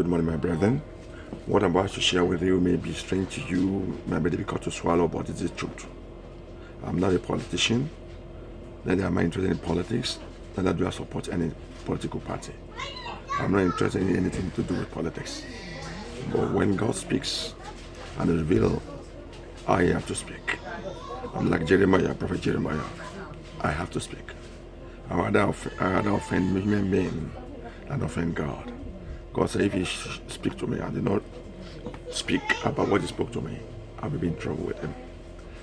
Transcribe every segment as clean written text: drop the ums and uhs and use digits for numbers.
Good morning, my brethren. What I'm about to share with you may be strange to you, may be difficult to swallow, but it is truth. I'm not a politician, neither am I interested in politics, neither do I support any political party. I'm not interested in anything to do with politics. But when God speaks and reveals, I have to speak. I'm like Jeremiah, Prophet Jeremiah. I have to speak. I rather offend human beings than offend God. God said, if He speak to me and did not speak about what He spoke to me, I will be in trouble with Him.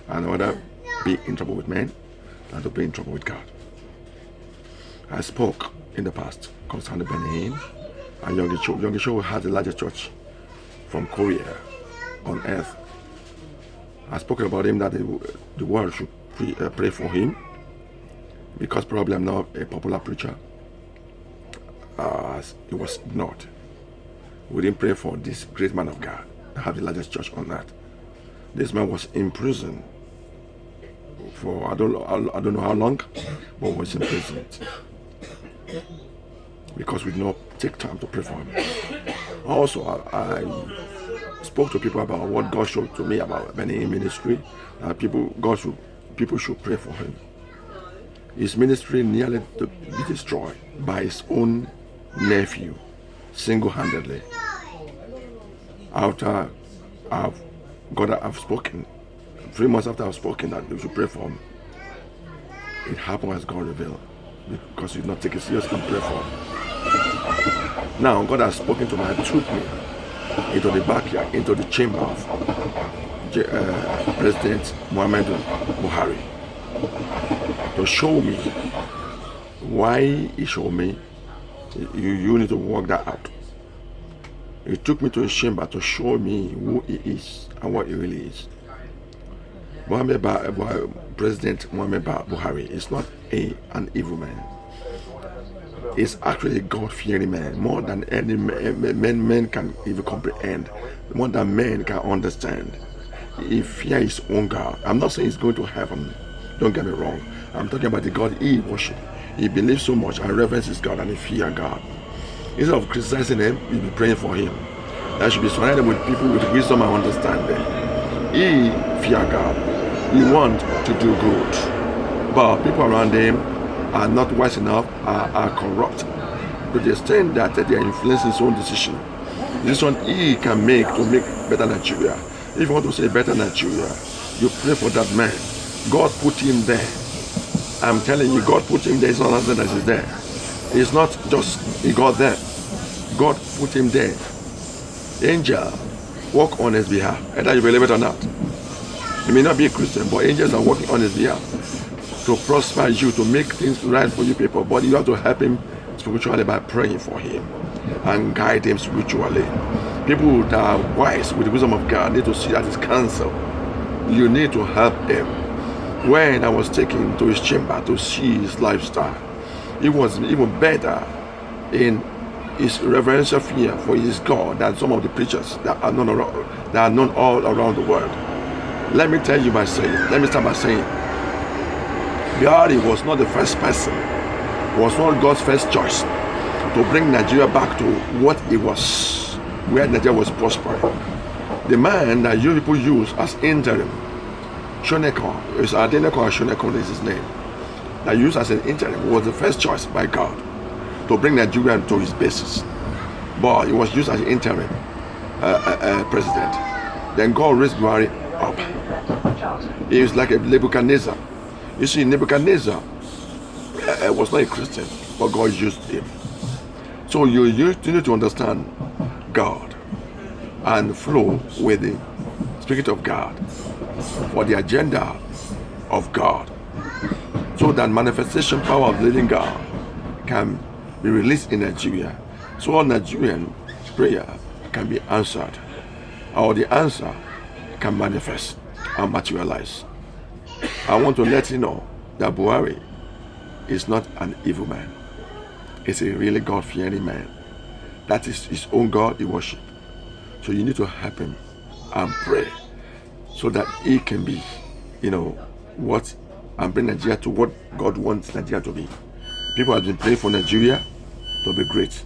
And I rather be in trouble with men than to be in trouble with God. I spoke in the past concerning Benny Hinn and Yonggi Cho. Yonggi Cho had the largest church from Korea on earth. I spoke about him that the world should pray for him because probably I'm not a popular preacher. It was not. We didn't pray for this great man of God that had the largest church on earth. This man was in prison for I don't know how long, but was in prison because we did not take time to pray for him. Also, I spoke to people about what God showed to me about Benny Hinn ministry. People should pray for him. His ministry nearly to be destroyed by his own nephew, single-handedly. After I've spoken, 3 months after I've spoken that we should pray for him, it happened as God revealed, because we did not take it seriously and pray for him. Now God has spoken to me and took me into the backyard, into the chamber of President Muhammadu Buhari to show me why He showed me you need to work that out. He took me to his chamber to show me who he is and what he really is. President Muhammad Buhari is not an evil man. He's actually a God-fearing man, more than any man can even comprehend, more than men can understand. He fears his own God. I'm not saying he's going to heaven, don't get me wrong. I'm talking about the God he worships. He believes so much and reverences God and he fears God. Instead of criticizing him, you'll be praying for him. That should be surrounded with people with wisdom and understanding. He fears God. He wants to do good. But people around him are not wise enough, are corrupt. To the extent that they are influencing his own decision. This one he can make to make better Nigeria. If you want to say better Nigeria, you pray for that man. God put him there. I'm telling you, God put him there. It's not answer that he's there. It's not just he got there. God put him there. Angel work on his behalf. Either you believe it or not. You may not be a Christian, but angels are working on his behalf to prosper you, to make things right for you people. But you have to help him spiritually by praying for him and guide him spiritually. People that are wise with the wisdom of God need to see that his counsel. You need to help him. When I was taken to his chamber to see his lifestyle, it was even better in his reverential fear for his God than some of the preachers that are known all around the world. Let me tell you by saying, let me start by saying, Buhari was not the first person, was not God's first choice to bring Nigeria back to what it was, where Nigeria was prospering. The man that you people use as interim, Shoneko, is Adeneko Shoneko is his name, that used as an interim was the first choice by God to bring Nigeria to his basis. But he was used as an interim president. Then God raised Buhari up. He was like a Nebuchadnezzar. You see, Nebuchadnezzar was not a Christian, but God used him. So you need to understand God and flow with the Spirit of God for the agenda of God, so that manifestation power of the living God can be released in Nigeria, so all Nigerian prayer can be answered, or the answer can manifest and materialize. I want to let you know that Buhari is not an evil man. He's a really God-fearing man. That is his own God he worship. So you need to help him and pray so that he can be, what, and bring Nigeria to what God wants Nigeria to be. People have been praying for Nigeria to be great.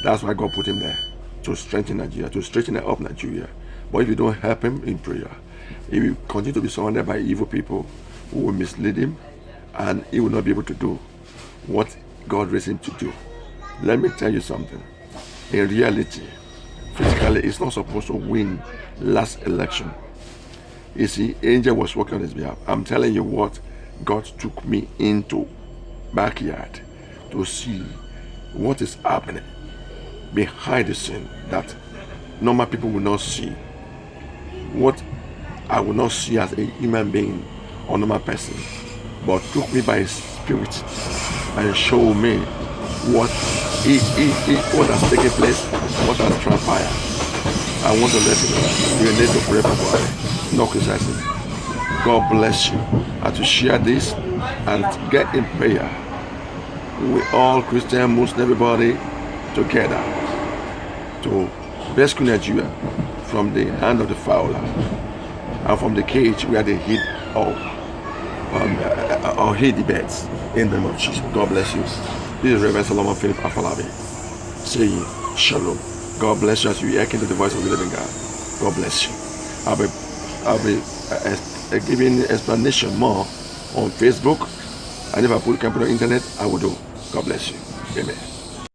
That's why God put him there. to strengthen Nigeria, to straighten up Nigeria. But if you don't help him in prayer, he will continue to be surrounded by evil people who will mislead him, and he will not be able to do what God raised him to do. Let me tell you something. In reality, physically, he's not supposed to win last election. You see, angel was working on his behalf. I'm telling you what, God took me into backyard to see what is happening behind the scene that normal people will not see. What I will not see as a human being or normal person, but took me by his spirit and showed me what has taken place, what has transpired. I want to let you know, you need to pray for no criticizing. God bless you. And to share this and get in prayer with all Christian, Muslim, everybody together to rescue Nigeria from the hand of the fowler and from the cage where they hid or hid the beds. In the name of Jesus. God bless you. This is Reverend Solomon Philip Afalabi saying Shalom. God bless you as you hearken to the voice of the living God. God bless you. I'll be giving explanation more on Facebook, and if I can put it on the internet, I will do. God bless you. Amen.